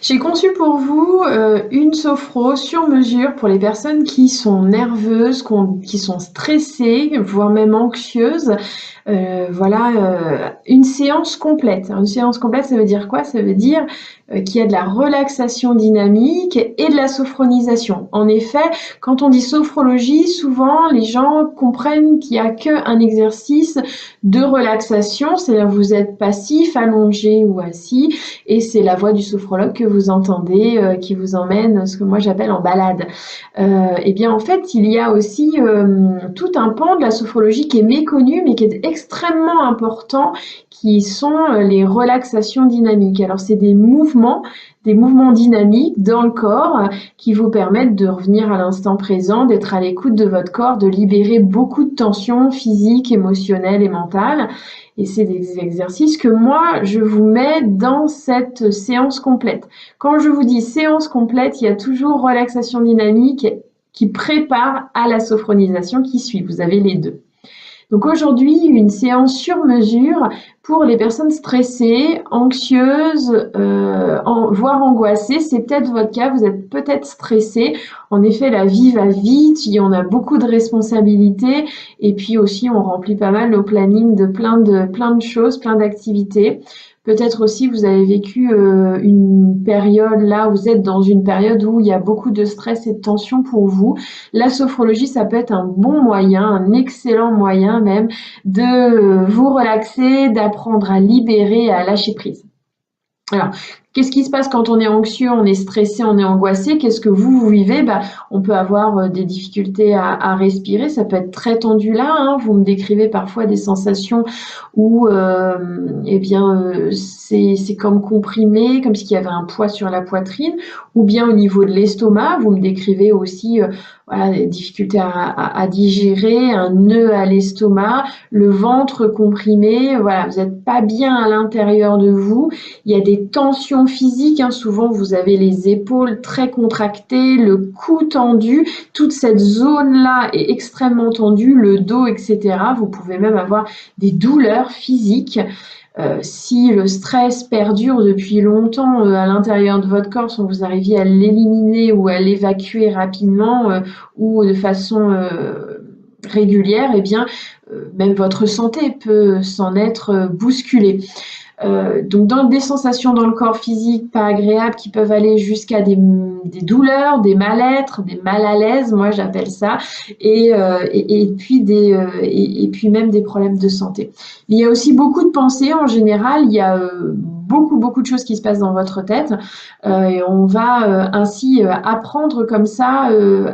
J'ai conçu pour vous une sophro sur mesure pour les personnes qui sont nerveuses, qui sont stressées, voire même anxieuses. Voilà, une séance complète. Une séance complète, ça veut dire quoi? Ça veut dire qu'il y a de la relaxation dynamique et de la sophronisation. En effet, quand on dit sophrologie, souvent les gens comprennent qu'il n'y a qu'un exercice de relaxation, c'est-à-dire vous êtes passif, allongé ou assis, et c'est la voix du sophrologue que vous entendez qui vous emmène ce que moi j'appelle en balade. Et bien en fait, il y a aussi tout un pan de la sophrologie qui est méconnu mais qui est extrêmement important, qui sont les relaxations dynamiques. Alors c'est des mouvements dynamiques dans le corps qui vous permettent de revenir à l'instant présent, d'être à l'écoute de votre corps, de libérer beaucoup de tensions physiques, émotionnelles et mentales. Et c'est des exercices que moi, je vous mets dans cette séance complète. Quand je vous dis séance complète, il y a toujours relaxation dynamique qui prépare à la sophronisation qui suit. Vous avez les deux. Donc aujourd'hui, une séance sur mesure pour les personnes stressées, anxieuses, voire angoissées. C'est peut-être votre cas, vous êtes peut-être stressé. En effet, la vie va vite, on a beaucoup de responsabilités et puis aussi on remplit pas mal nos plannings de plein de choses, plein d'activités. Peut-être aussi vous avez vécu une période là, vous êtes dans une période où il y a beaucoup de stress et de tension pour vous. La sophrologie, ça peut être un bon moyen, un excellent moyen même de vous relaxer, d'apprendre à libérer, à lâcher prise. Alors, qu'est-ce qui se passe quand on est anxieux, on est stressé, on est angoissé? Qu'est-ce que vous vivez? On peut avoir des difficultés à respirer, ça peut être très tendu là, hein. Vous me décrivez parfois des sensations où c'est comme comprimé, comme s'il y avait un poids sur la poitrine, ou bien au niveau de l'estomac, vous me décrivez aussi voilà, des difficultés à digérer, un nœud à l'estomac, le ventre comprimé, voilà, vous n'êtes pas bien à l'intérieur de vous. Il y a des tensions physiques, hein. Souvent vous avez les épaules très contractées, le cou tendu, toute cette zone-là est extrêmement tendue, le dos, etc. Vous pouvez même avoir des douleurs physiques. Si le stress perdure depuis longtemps à l'intérieur de votre corps sans que vous arriviez à l'éliminer ou à l'évacuer rapidement ou de façon régulière, eh bien, même votre santé peut s'en être bousculée. Donc dans des sensations dans le corps physique pas agréables qui peuvent aller jusqu'à des douleurs, des mal-être, des mal à l'aise, moi j'appelle ça, et puis même des problèmes de santé. Il y a aussi beaucoup de pensées en général, il y a beaucoup de choses qui se passent dans votre tête et on va ainsi apprendre comme ça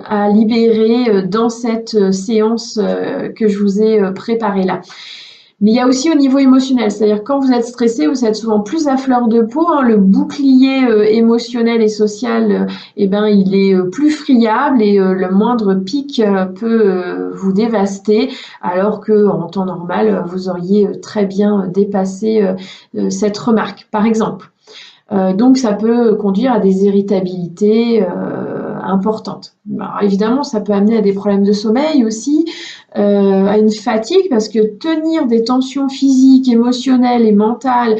à libérer dans cette séance que je vous ai préparée là. Mais il y a aussi au niveau émotionnel, c'est-à-dire quand vous êtes stressé, vous êtes souvent plus à fleur de peau, hein, le bouclier émotionnel et social, il est plus friable et le moindre pic peut vous dévaster, alors que en temps normal, vous auriez très bien dépassé cette remarque, par exemple. Donc ça peut conduire à des irritabilités importantes. Alors, évidemment, ça peut amener à des problèmes de sommeil aussi, à une fatigue, parce que tenir des tensions physiques, émotionnelles et mentales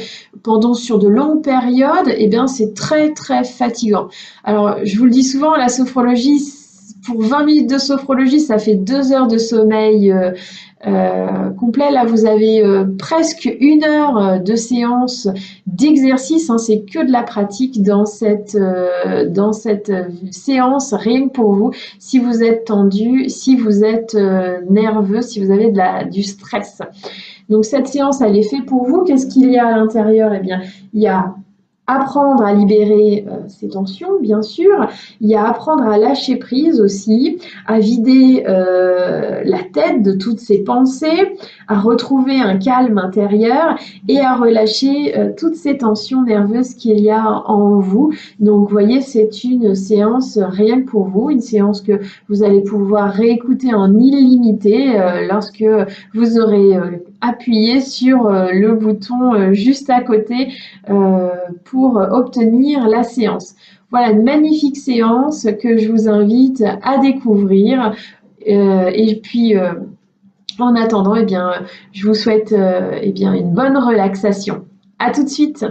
sur de longues périodes, c'est très très fatigant. Alors je vous le dis souvent, la sophrologie, pour 20 minutes de sophrologie, ça fait 2 heures de sommeil complet. Là, vous avez presque 1 heure de séance d'exercice, hein. C'est que de la pratique dans cette séance, rien que pour vous. Si vous êtes tendu, si vous êtes nerveux, si vous avez du stress. Donc cette séance, elle est faite pour vous. Qu'est-ce qu'il y a à l'intérieur? Il y a apprendre à libérer ses tensions, bien sûr. Il y a apprendre à lâcher prise aussi, à vider la tête de toutes ces pensées, à retrouver un calme intérieur et à relâcher toutes ces tensions nerveuses qu'il y a en vous. Donc, vous voyez, c'est une séance rien que pour vous, une séance que vous allez pouvoir réécouter en illimité lorsque vous aurez appuyé sur le bouton juste à côté pour obtenir la séance. Voilà une magnifique séance que je vous invite à découvrir. Et puis, en attendant, je vous souhaite une bonne relaxation. À tout de suite.